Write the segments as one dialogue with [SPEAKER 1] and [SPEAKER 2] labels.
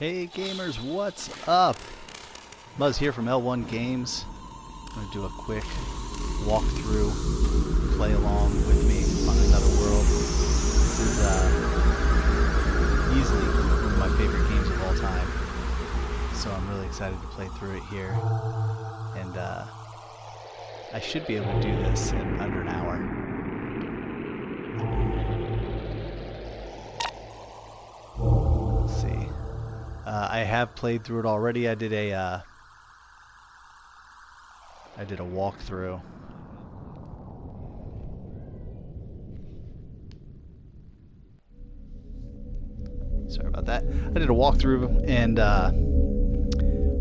[SPEAKER 1] Hey gamers, what's up? Muzz here from L1 Games. I'm going to do a quick walkthrough, play along with me on Another World. This is easily one of my favorite games of all time, so I'm really excited to play through it here. And I should be able to do this in under an hour. Let's see. I have played through it already. I did a walkthrough. Sorry about that. I did a walkthrough and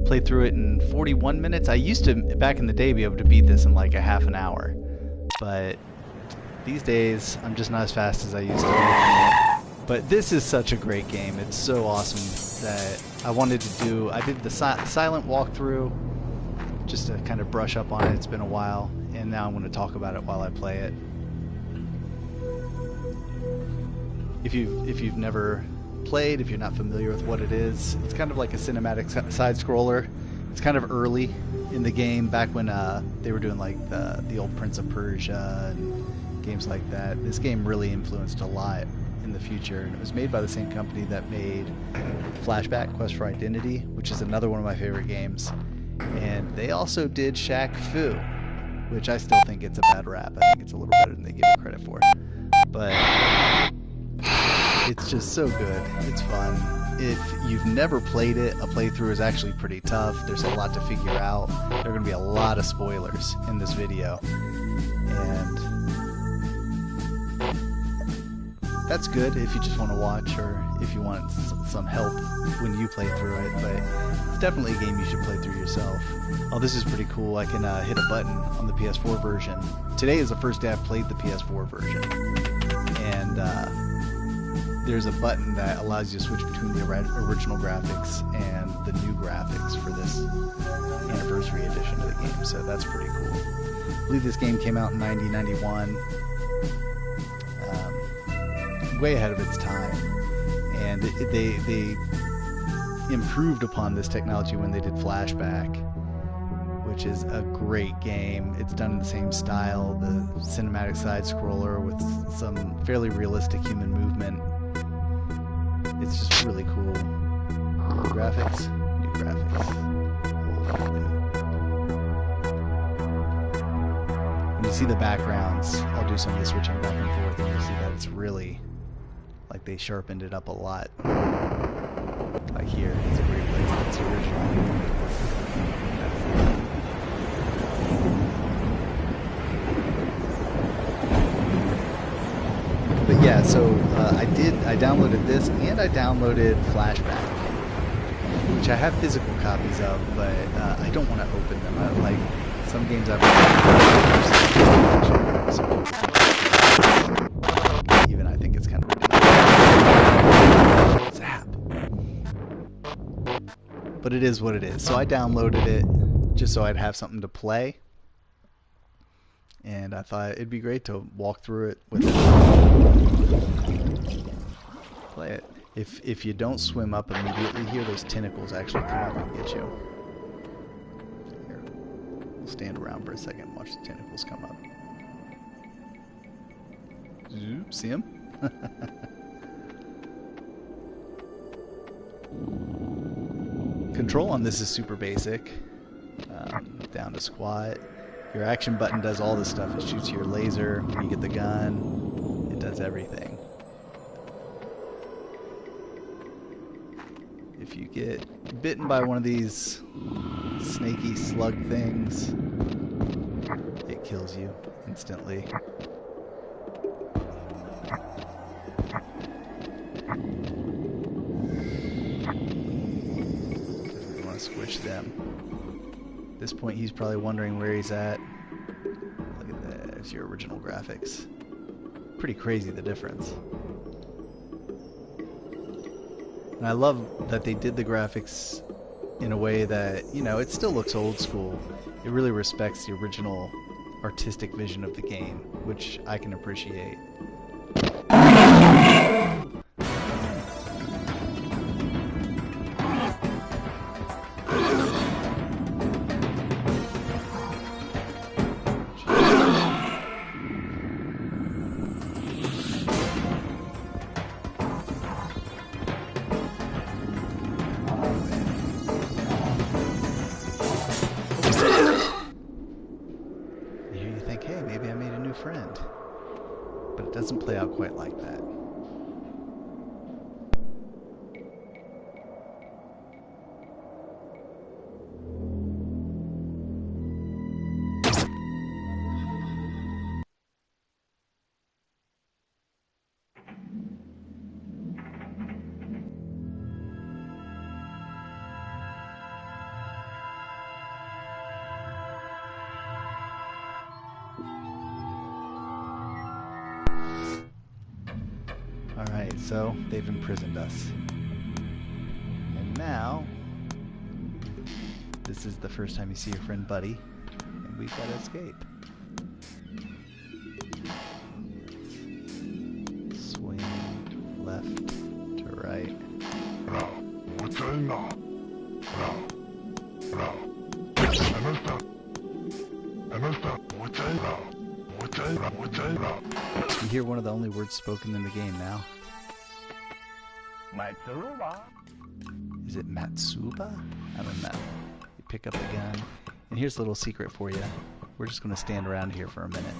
[SPEAKER 1] played through it in 41 minutes. I used to, back in the day, be able to beat this in like a half an hour. But these days, I'm just not as fast as I used to be. But this is such a great game. It's so awesome that I wanted to do. I did the silent walkthrough just to kind of brush up on it. It's been a while, and now I'm going to talk about it while I play it. If you've never played, if you're not familiar with what it is, it's kind of like a cinematic side scroller. It's kind of early in the game, back when they were doing like the old Prince of Persia and games like that. This game really influenced a lot in the future, and it was made by the same company that made Flashback: Quest for Identity, which is another one of my favorite games. And they also did Shaq Fu, which I still think it's a bad rap. I think it's a little better than they give it credit for. But it's just so good. It's fun. If you've never played it, a playthrough is actually pretty tough. There's a lot to figure out. There are going to be a lot of spoilers in this video. And that's good if you just want to watch, or if you want some help when you play through it, but it's definitely a game you should play through yourself. Oh, this is pretty cool. I can hit a button on the PS4 version. Today is the first day I've played the PS4 version, and there's a button that allows you to switch between the original graphics and the new graphics for this anniversary edition of the game, so that's pretty cool. I believe this game came out in 1991. Way ahead of its time, and they improved upon this technology when they did Flashback, which is a great game. It's done in the same style, the cinematic side scroller with some fairly realistic human movement. It's just really cool. New graphics, new graphics. When you see the backgrounds, I'll do some of the switching back and forth, and you'll see that it's really, like, they sharpened it up a lot. Like here, it's a great place. It's the original. But yeah, so I downloaded this, and I downloaded Flashback, which I have physical copies of, but I don't want to open them. Like some games I've even I think it's kind of zap. But it is what it is. So I downloaded it just so I'd have something to play. And I thought it'd be great to walk through it with it. Play it. If you don't swim up immediately here, those tentacles actually come up and get you. Here, we'll stand around for a second and watch the tentacles come up. Zoop, see them? Control on this is super basic. Down to squat. Your action button does all this stuff. It shoots your laser. When you get the gun, it does everything. If you get bitten by one of these snaky slug things, it kills you instantly. You want to squish them. At this point, he's probably wondering where he's at. Look at that. There's your original graphics. Pretty crazy, the difference. And I love that they did the graphics in a way that, you know, it still looks old school. It really respects the original artistic vision of the game, which I can appreciate. it doesn't play out quite like that. Alright, so they've imprisoned us. And now, this is the first time you see your friend Buddy, and we've got to escape. Swing left to right. You hear one of the only words spoken in the game now.
[SPEAKER 2] Matsuba.
[SPEAKER 1] Is it Matsuba? I don't know. You pick up the gun. And here's a little secret for you. We're just going to stand around here for a minute.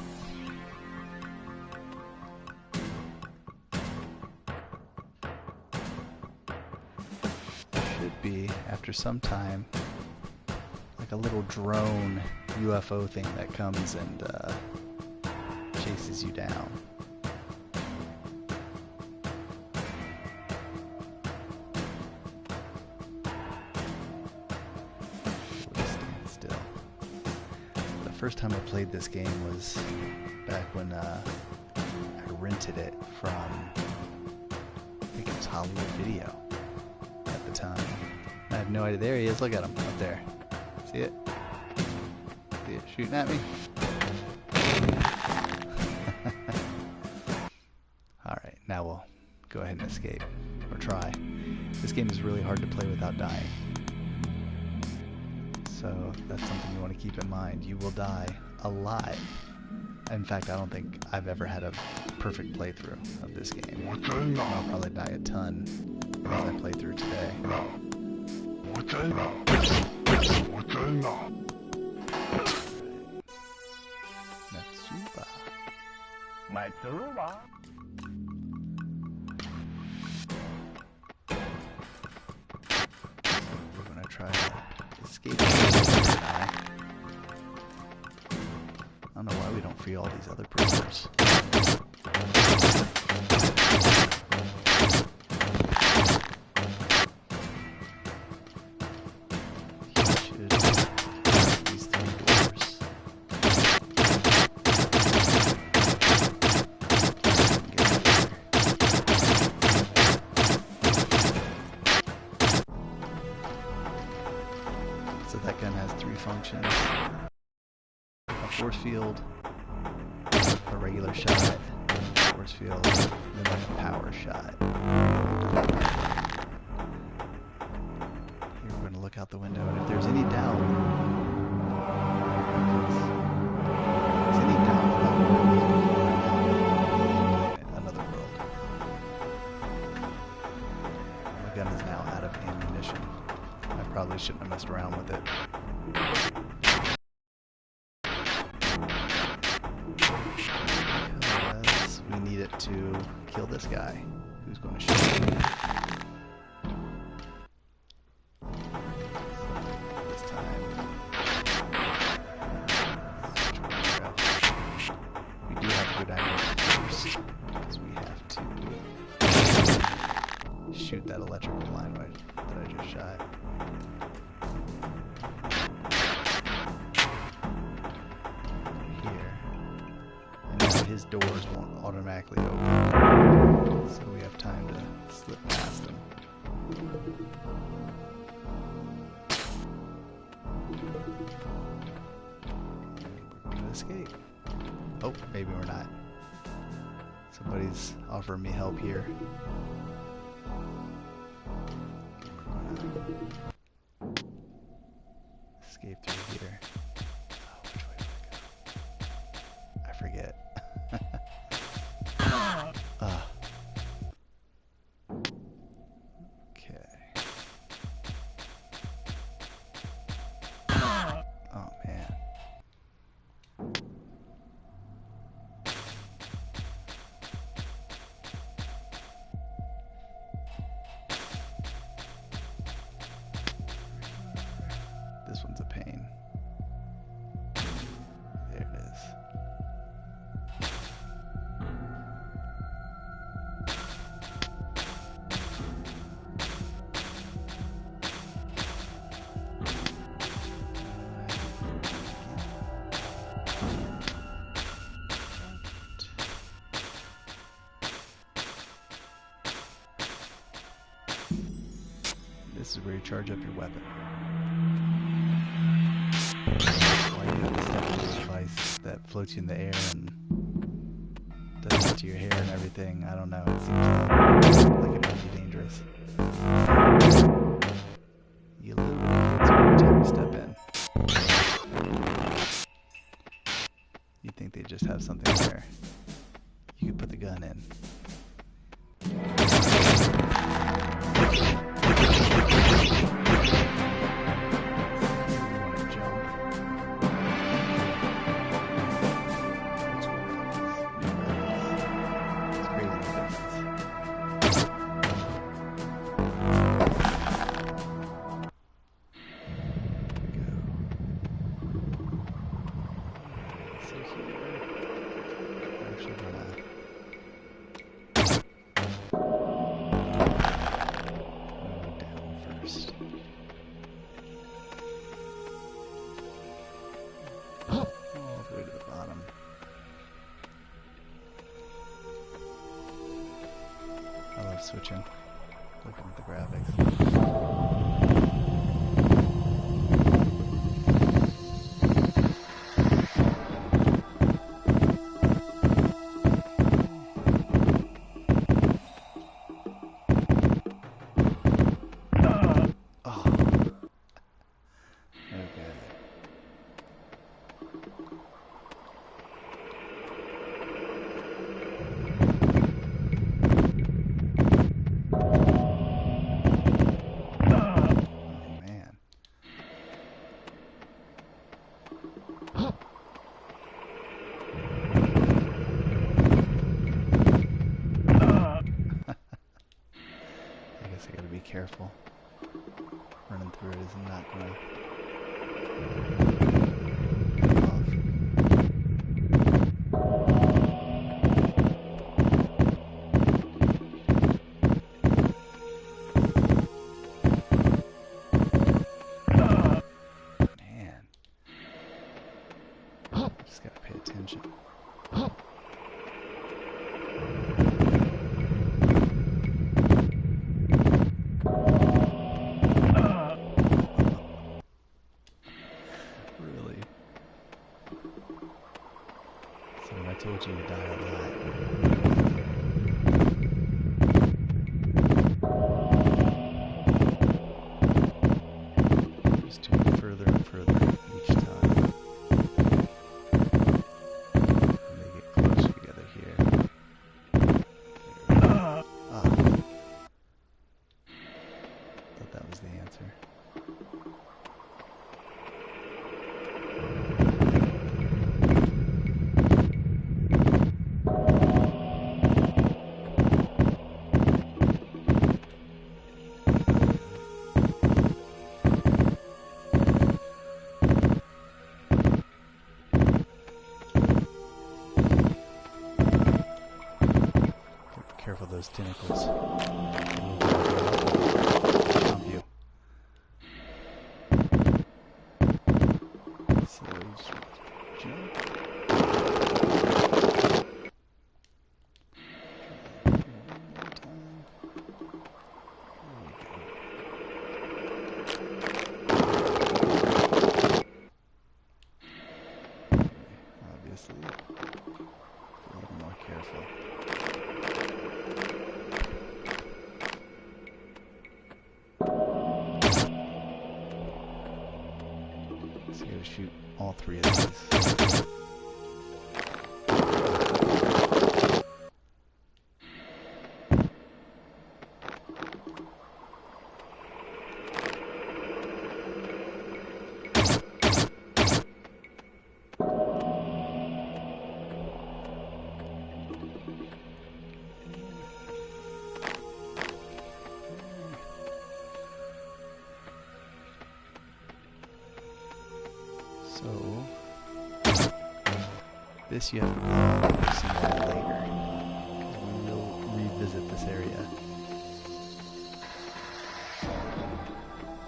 [SPEAKER 1] There should be, after some time, like a little drone UFO thing that comes and chases you down. Stand still. The first time I played this game was back when I rented it from, I think it was Hollywood Video at the time. I have no idea. There he is. Look at him up there. See it? See it shooting at me? Alright, now we'll go ahead and escape. Or try. This game is really hard to play without dying. So that's something you want to keep in mind. You will die a lot. In fact, I don't think I've ever had a perfect playthrough of this game. I'll probably die a ton as I play through today. Matsuba.
[SPEAKER 2] Matsuba.
[SPEAKER 1] We're gonna try to escape. I don't know why we don't free all these other prisoners. So that gun has three functions: a force field, a regular shot, force field, and then like a power shot. Here we're going to look out the window, and if there's any doubt, another world. My gun is now out of ammunition. I probably shouldn't have messed around with it. Because we need it to kill this guy who's going to shoot me. This time, we do have to go down here first because we have to shoot that electrical line that I just shot. His doors won't automatically open, so we have time to slip past him. We're gonna escape. Oh, maybe we're not. Somebody's offering me help here. Escape through here. Oh, which way do I go? I forget. Okay. Oh man. where you charge up your weapon. Why do you have to step into a device that floats you in the air and does it to your hair and everything? I don't know. It seems like it might be dangerous. You literally get every time you step in. You'd think they'd just have something there. You could put the gun in. Switching, looking at the graphics. Oh. Okay. Careful. Running through it is not going to off. Man. Just gotta pay attention. I told you to die a lot. Just doing further and further each time. And they get closer together here. Ah. Thought that was the answer. Careful those tentacles. Jump you. So just jump. Obviously, a little more careful. So you gotta shoot all three of these. So, this you have to see that later, because we will revisit this area.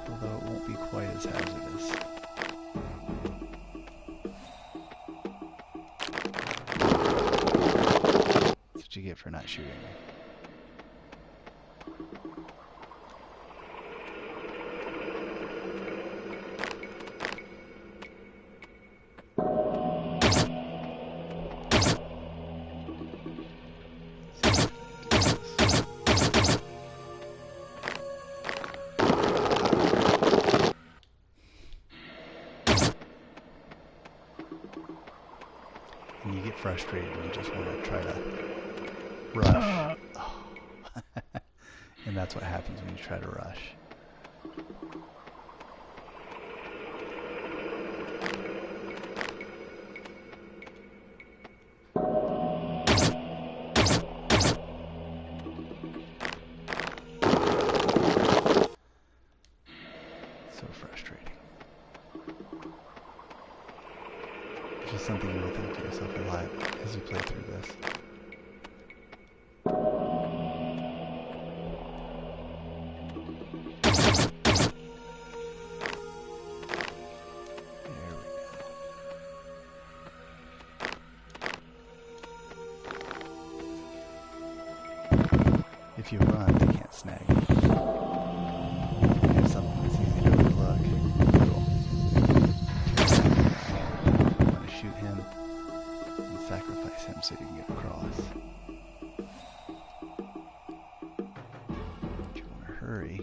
[SPEAKER 1] Although it won't be quite as hazardous. That's what you get for not shooting me. get frustrated and you just want to try to rush. Oh. And that's what happens when you try to rush. So frustrating. It's just something you will think to yourself a lot as you play through this. If you run, they can't snag you. Here's something that's easy to overlook. Cool. I'm going to shoot him and sacrifice him so you can get across. But you want to hurry.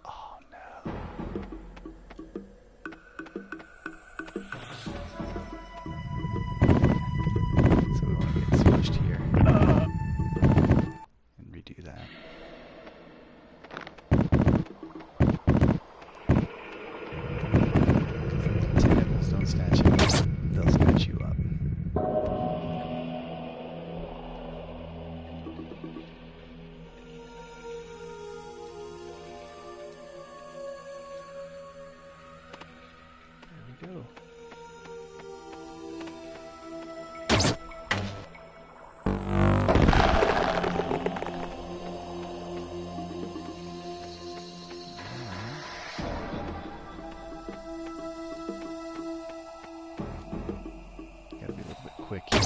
[SPEAKER 1] Oh no. So we want to get switched here. Do that. Tentacles don't snatch you up, they'll snatch you up. There we go. Quick here.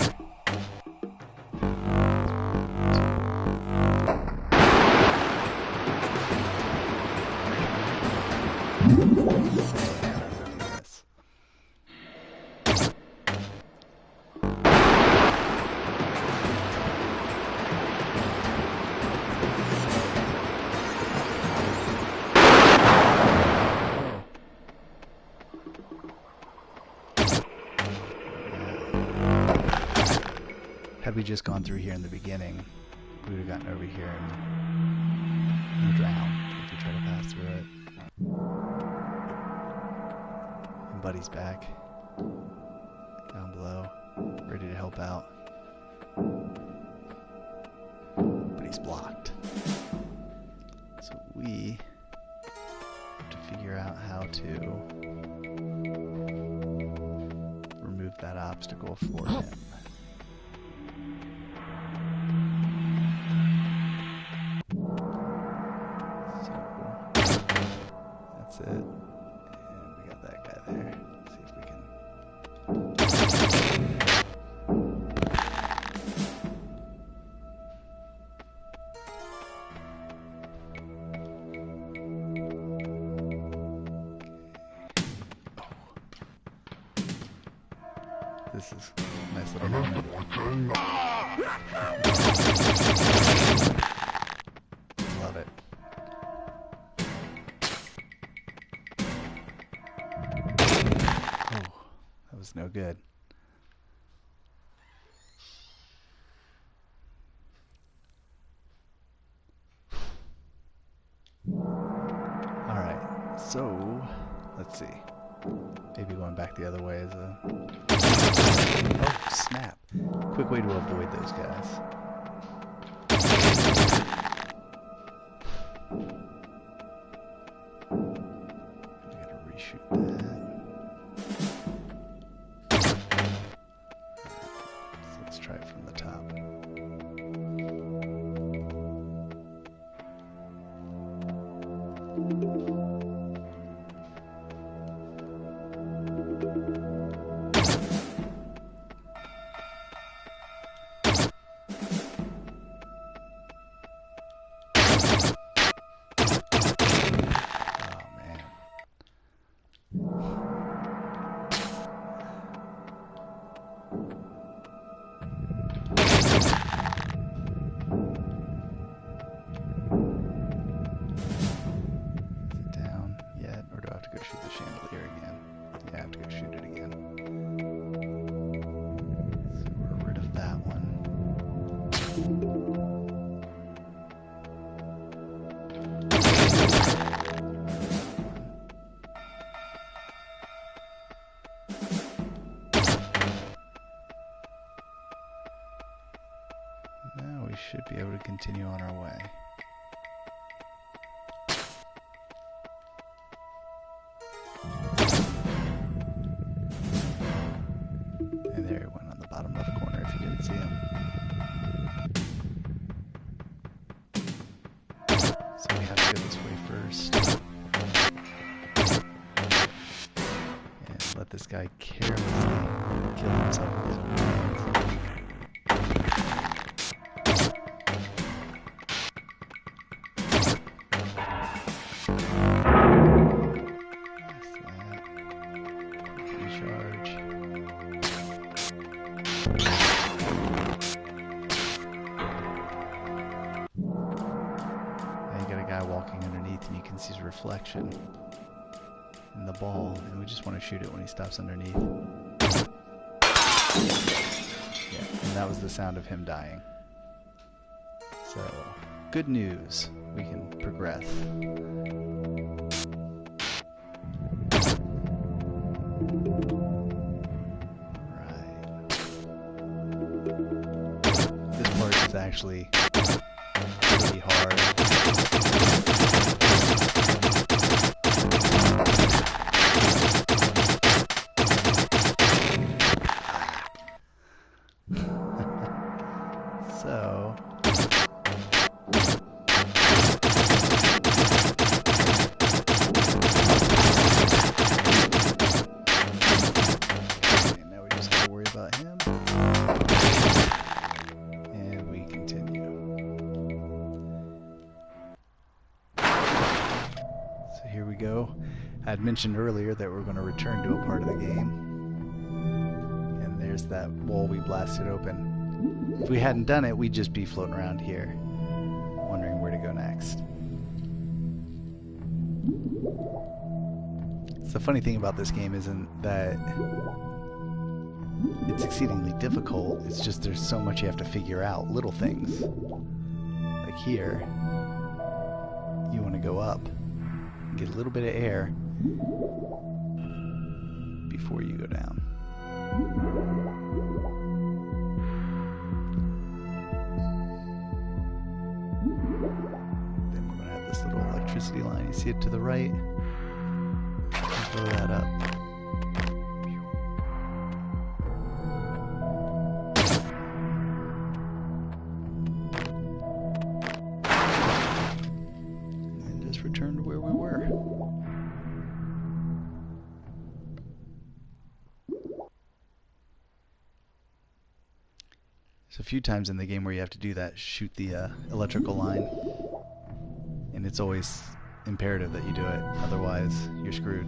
[SPEAKER 1] Had we just gone through here in the beginning, we would have gotten over here and drowned if we try to pass through it. And Buddy's back, down below, ready to help out. But he's blocked. So we have to figure out how to remove that obstacle for him. That's it. And we got that guy there. Let's see if we can. This is a nice little moment. Love it. That was no good. Alright, so let's see. Maybe going back the other way is a... Oh, snap. Quick way to avoid those guys. I gotta reshoot that. Let's try it from the top. Go shoot the chandelier again. Yeah, I have to go shoot it again. should be able to continue on our way. And there he went on the bottom left corner if you didn't see him. So we have to go this way first. And let this guy carelessly kill himself with his own hands. Walking underneath, and you can see his reflection in the ball, and we just want to shoot it when he stops underneath. Yeah, and that was the sound of him dying. So, good news. We can progress. Alright. This part is actually pretty hard. So okay, now we just gotta worry about him. And we continue. So here we go. I had mentioned earlier that we're going to return to a part of the game. And there's that wall we blasted open. If we hadn't done it, we'd just be floating around here, wondering where to go next. So the funny thing about this game isn't that it's exceedingly difficult, it's just there's so much you have to figure out, little things. Like here, you want to go up, get a little bit of air before you go down. Then we're going to have this little electricity line. You see it to the right? Blow that up. And just return to where we were. There's a few times in the game where you have to do that, shoot the electrical line, and it's always imperative that you do it, otherwise you're screwed.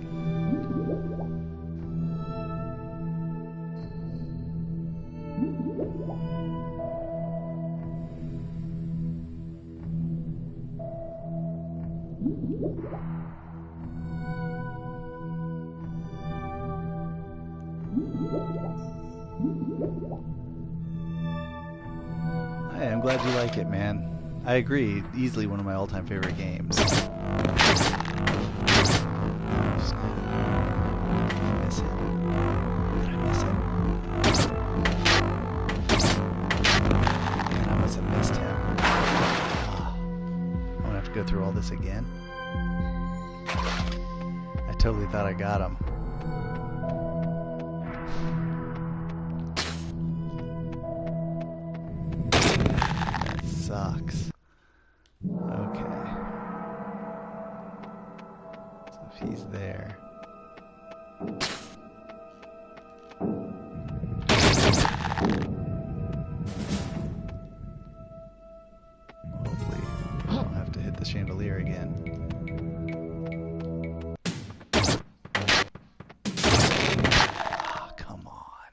[SPEAKER 1] Hey, I'm glad you like it, man. I agree, easily one of my all-time favorite games. Did I miss him? Man, I must have missed him. I'm gonna have to go through all this again. I totally thought I got him. Sucks. Okay. So if he's there. Hopefully I don't have to hit the chandelier again. Oh, come on.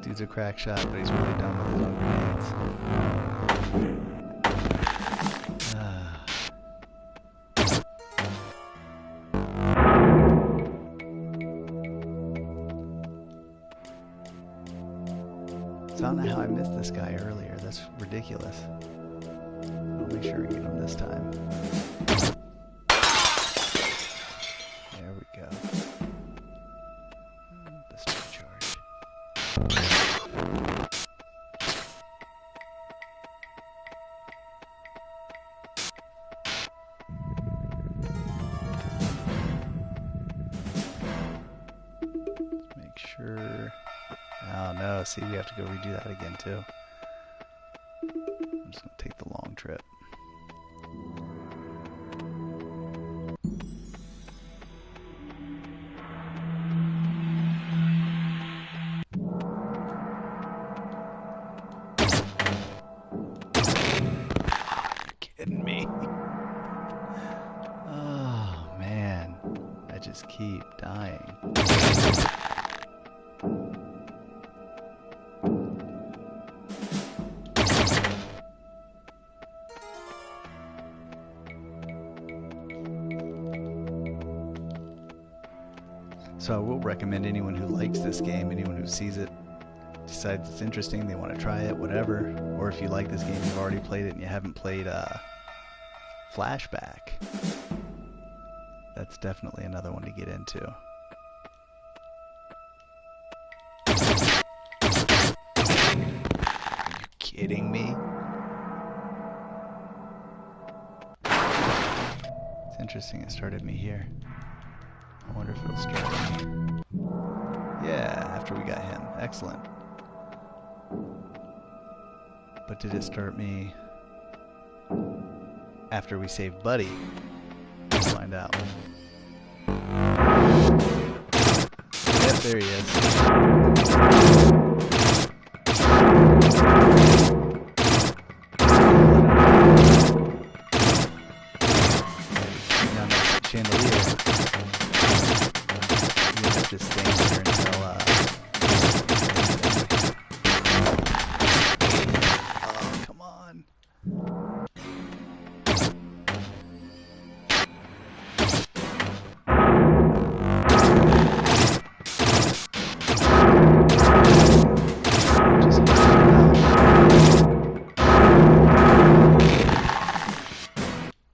[SPEAKER 1] Dude's a crack shot, but he's really done with his own grenades. So I don't know how I missed this guy earlier. That's ridiculous. I'll make sure we get him this time. There we go. Discharge. sure. Oh no, see, we have to go redo that again too. I'm just gonna take the long trip. You're kidding me. Oh man, I just keep dying. So I will recommend anyone who likes this game, anyone who sees it, decides it's interesting, they want to try it, whatever, or if you like this game, you've already played it and you haven't played Flashback, that's definitely another one to get into. Are you kidding me? It's interesting it started me here. I wonder if it'll start me. Yeah, after we got him. Excellent. But did it start me after we saved Buddy? Let's find out. Yep, there he is. Now the chandelier. Just staying here until oh, come on.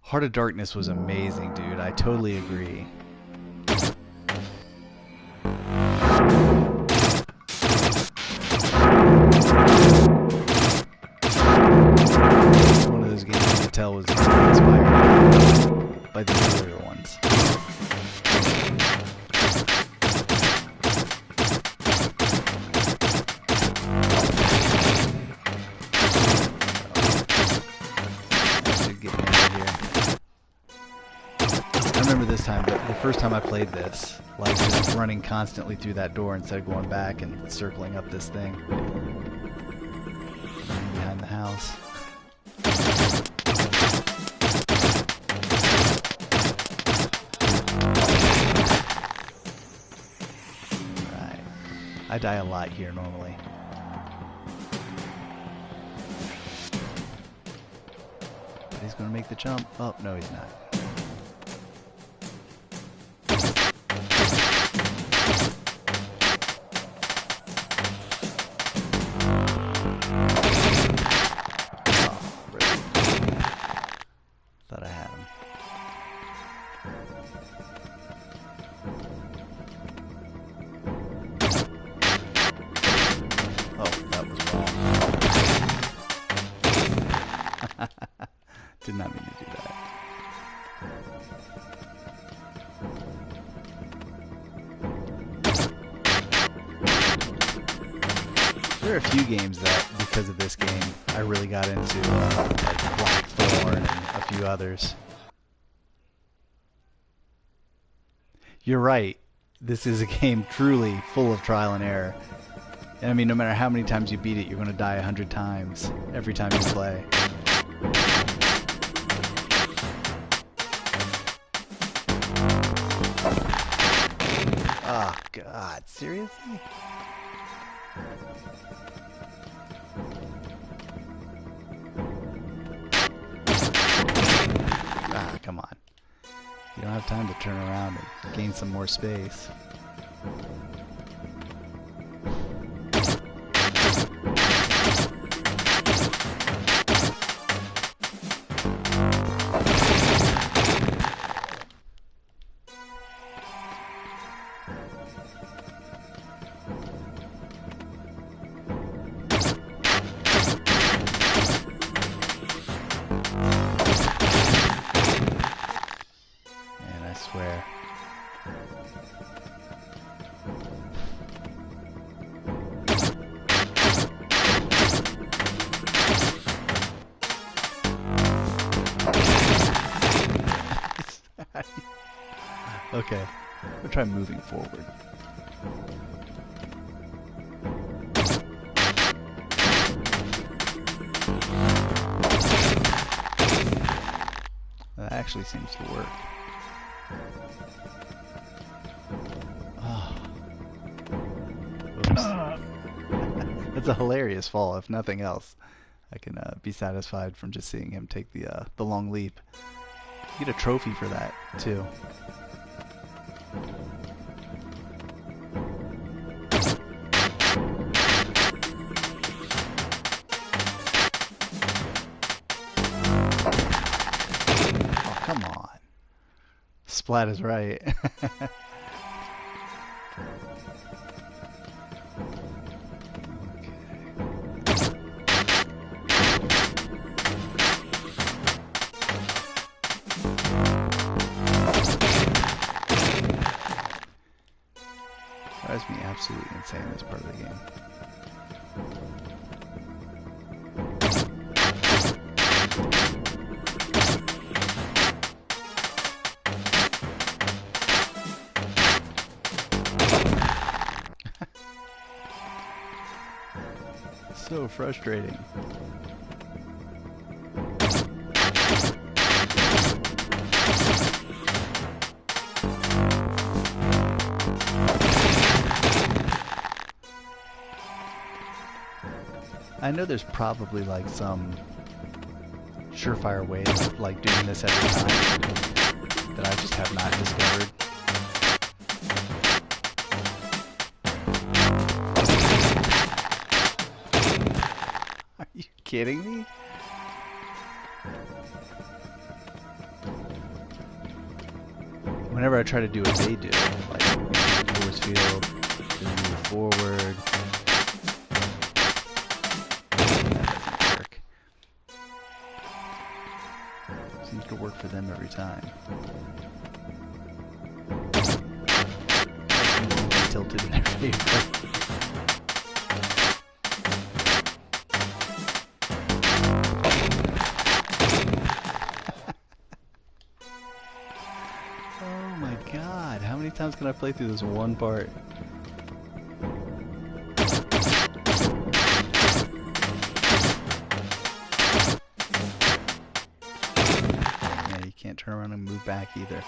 [SPEAKER 1] Heart of Darkness was amazing, dude. I totally agree. Tell was inspired by the earlier ones. That should get me out of here. I remember this time, but the first time I played this, like just running constantly through that door instead of going back and circling up this thing behind the house. I die a lot here normally. But he's going to make the jump. Oh, no, he's not. Oh, really? Thought I had him. Did not mean to do that. There are a few games that, because of this game, I really got into, like Blackthorn and a few others. You're right. This is a game truly full of trial and error. And I mean, no matter how many times you beat it, you're going to die 100 times every time you play. Oh, God. Seriously? Ah, come on. You don't have time to turn around and gain some more space. Okay, we'll try moving forward. That actually seems to work. Oh. Oops. That's a hilarious fall, if nothing else. I can be satisfied from just seeing him take the long leap. You get a trophy for that, too. Oh, come on. Splat is right. Drives me absolutely insane, this part of the game. So frustrating. I know there's probably like some surefire way of like doing this every time that I just have not discovered. Are you kidding me? Whenever I try to do what they do, like force field, then move forward. Seems to work for them every time. Tilted in their favor. Oh my god, how many times can I play through this one part? Can't turn around and move back either.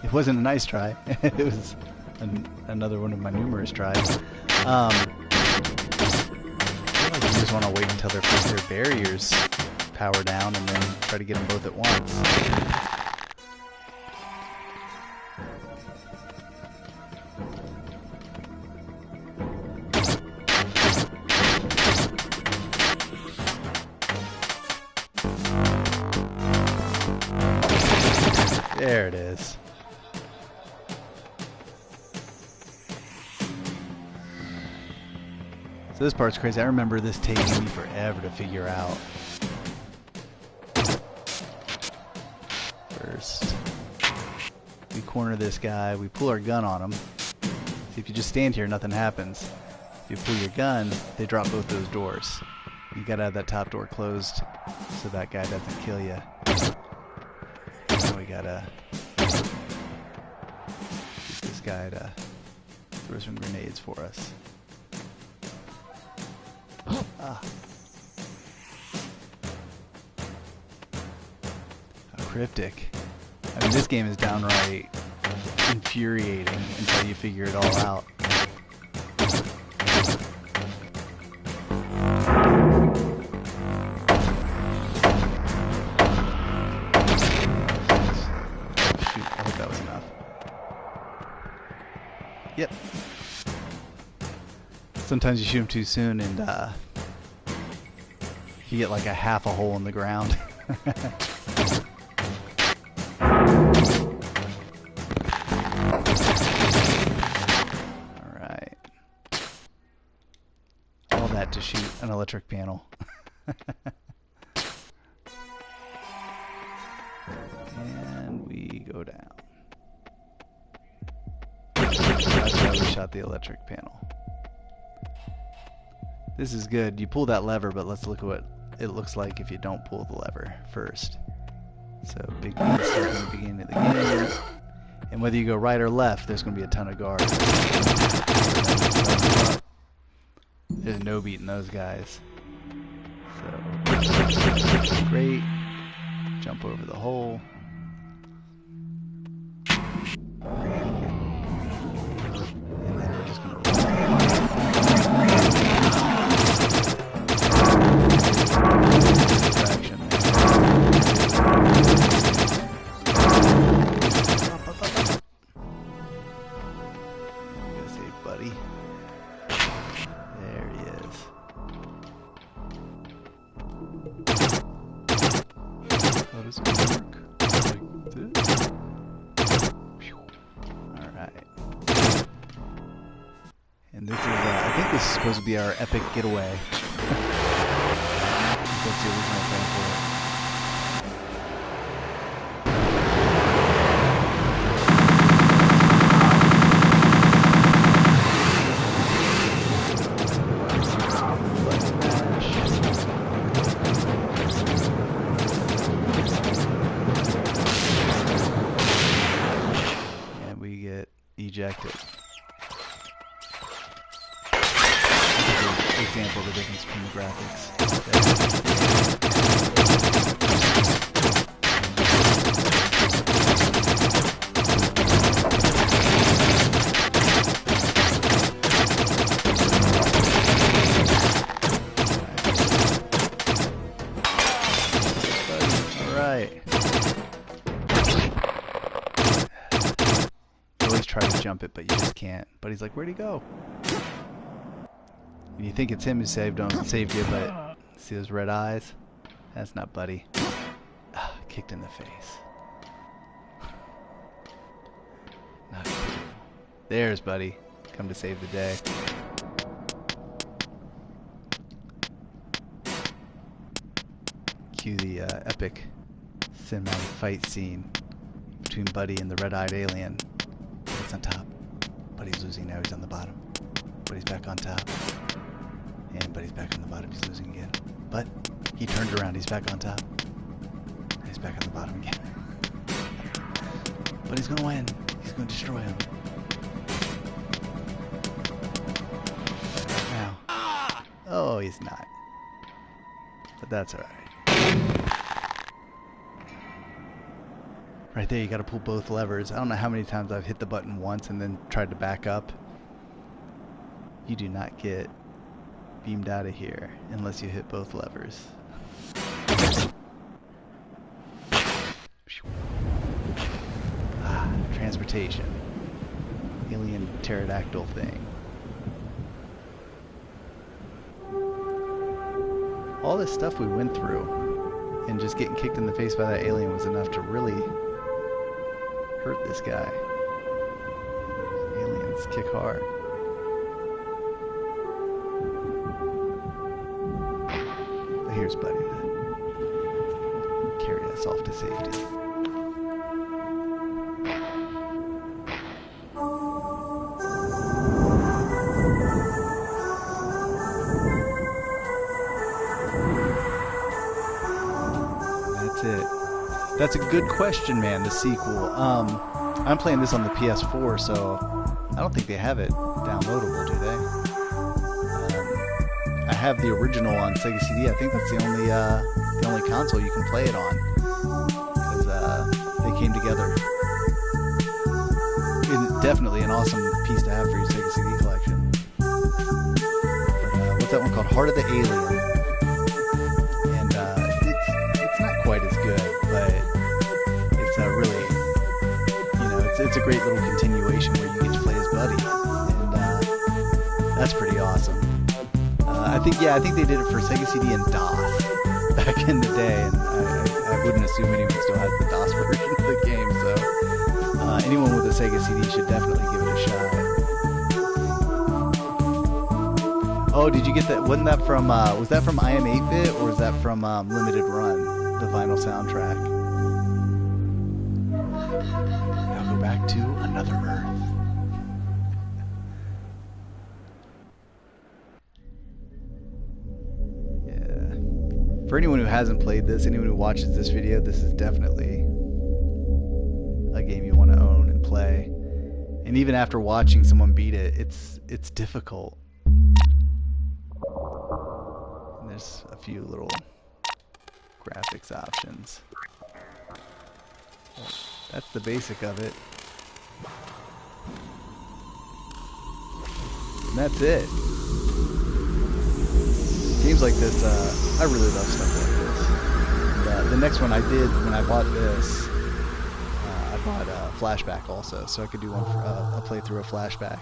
[SPEAKER 1] It wasn't a nice try. It was another one of my numerous tries. I feel like you just want to wait until their barriers power down and then try to get them both at once. There it is. So this part's crazy. I remember this taking me forever to figure out. First, we corner this guy, we pull our gun on him. See, if you just stand here, nothing happens. If you pull your gun, they drop both those doors. You gotta have that top door closed so that guy doesn't kill you. Now we gotta get this guy to throw some grenades for us. Ah. How cryptic. I mean, this game is downright infuriating until you figure it all out. Shoot, I hope that was enough. Yep. Sometimes you shoot them too soon and you get like a half a hole in the ground. Alright. All that to shoot an electric panel. And we go down. That's why we shot the electric panel. This is good. You pull that lever, but let's look at what it looks like if you don't pull the lever first. So big beat stuff in the beginning of the game. And whether you go right or left, there's going to be a ton of guards. There's no beating those guys. So, great. Jump over the hole. And then we're just going to distraction there. Save buddy. There he is. How does it work? Like this? Alright. And this is, I think this is supposed to be our epic getaway. That's the original thing for it. And we get ejected. Example of the difference between the graphics. Alright. You always try to jump it, but you just can't. But he's like, where'd he go? You think it's him who saved you, but see those red eyes? That's not Buddy. Kicked in the face. Not cool. There's Buddy. Come to save the day. Cue the epic cinematic fight scene between Buddy and the red-eyed alien. Buddy's on top. Buddy's losing now. He's on the bottom. Buddy's back on top. And Buddy's back on the bottom, he's losing again. But he turned around, he's back on top. And he's back on the bottom again. But he's gonna win. He's gonna destroy him. Now. Oh, he's not. But that's alright. Right there, you gotta pull both levers. I don't know how many times I've hit the button once and then tried to back up. You do not get beamed out of here unless you hit both levers. Transportation. Alien pterodactyl thing. All this stuff we went through and just getting kicked in the face by that alien was enough to really hurt this guy. Aliens kick hard. Here's Buddy to carry us off to safety. That's it. That's a good question, man, the sequel. I'm playing this on the PS4, so I don't think they have it downloadable, do they? I have the original on Sega CD. I think that's the only console you can play it on, because they came together. It's definitely an awesome piece to have for your Sega CD collection. But what's that one called? Heart of the Alien. And it's not quite as good, but it's really, you know, it's a great little continuation where you get to play as Buddy, and that's pretty awesome. I think they did it for Sega CD and DOS back in the day, and I wouldn't assume anyone still has the DOS version of the game, so anyone with a Sega CD should definitely give it a shot. Oh, did you get that? Wasn't that from, was that from I Am 8-Bit, or was that from Limited Run, the vinyl soundtrack? Now go back to another Earth. Yeah. For anyone who hasn't played this, anyone who watches this video, this is definitely a game you want to own and play. And even after watching someone beat it, it's difficult. And there's a few little graphics options. But that's the basic of it. And that's it. Games like this, I really love stuff like this. And, the next one I did when I bought this, I bought Flashback also, so I could do one for a playthrough of Flashback.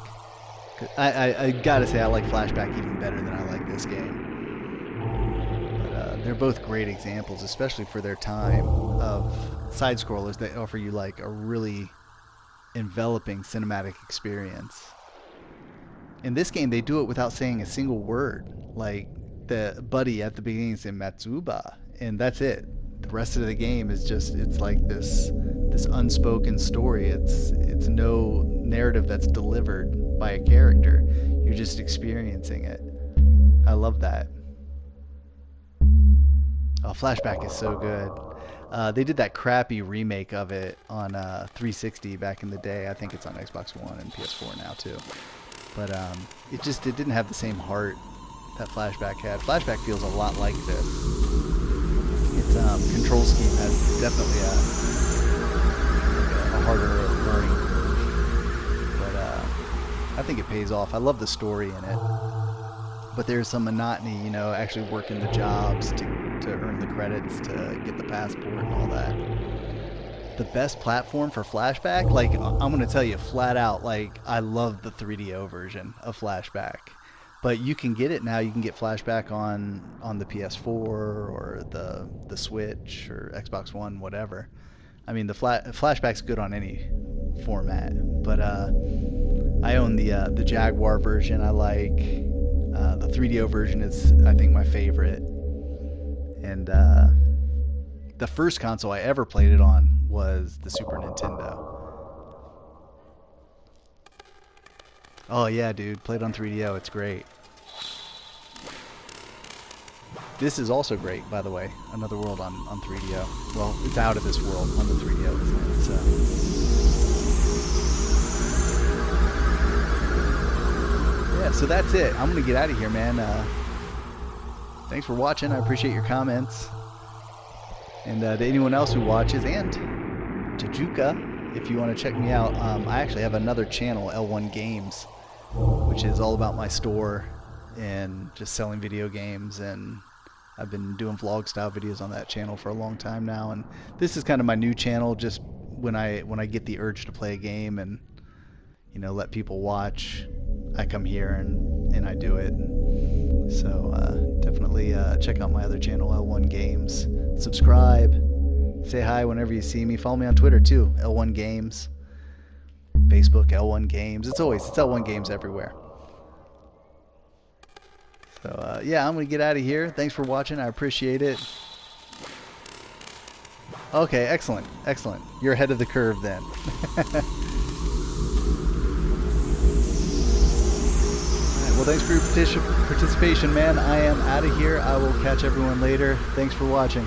[SPEAKER 1] I gotta say I like Flashback even better than I like this game. But they're both great examples, especially for their time, of side-scrollers that offer you like a really enveloping cinematic experience. In this game, they do it without saying a single word. Like, the buddy at the beginning is in Matsuba, and that's it. The rest of the game is just, it's like this unspoken story. It's no narrative that's delivered by a character. You're just experiencing it. I love that. Oh, Flashback is so good. They did that crappy remake of it on 360 back in the day. I think it's on Xbox One and PS4 now too. But it didn't have the same heart that Flashback had. Flashback feels a lot like this. Its control scheme has definitely a harder learning curve. But I think it pays off. I love the story in it. But there's some monotony, you know, actually working the jobs to earn the credits, to get the passport and all that. The best platform for Flashback, like, I'm going to tell you flat out, like, I love the 3DO version of Flashback. But you can get it now. You can get Flashback on the PS4 or the Switch or Xbox One, whatever. I mean, the Flashback's good on any format. But I own the Jaguar version. I like the 3DO version is, I think, my favorite. And the first console I ever played it on was the Super Nintendo. Oh yeah, dude, played on 3DO, it's great. This is also great, by the way. Another World on 3DO. Well, it's Out of This World on the 3DO, isn't it? So yeah, so that's it. I'm gonna get out of here, man. Thanks for watching. I appreciate your comments. And to anyone else who watches, and to Juka, if you want to check me out, I actually have another channel, L1 Games, which is all about my store and just selling video games. And I've been doing vlog style videos on that channel for a long time now. And this is kind of my new channel, just when I get the urge to play a game and, you know, let people watch, I come here and I do it. So definitely check out my other channel, L1 Games. Subscribe, say hi whenever you see me. Follow me on Twitter too, L1 Games. Facebook, L1 Games. It's L1 Games everywhere. So yeah, I'm gonna get out of here. Thanks for watching. I appreciate it. Okay, excellent. You're ahead of the curve then. Well, thanks for your participation, man. I am out of here. I will catch everyone later. Thanks for watching.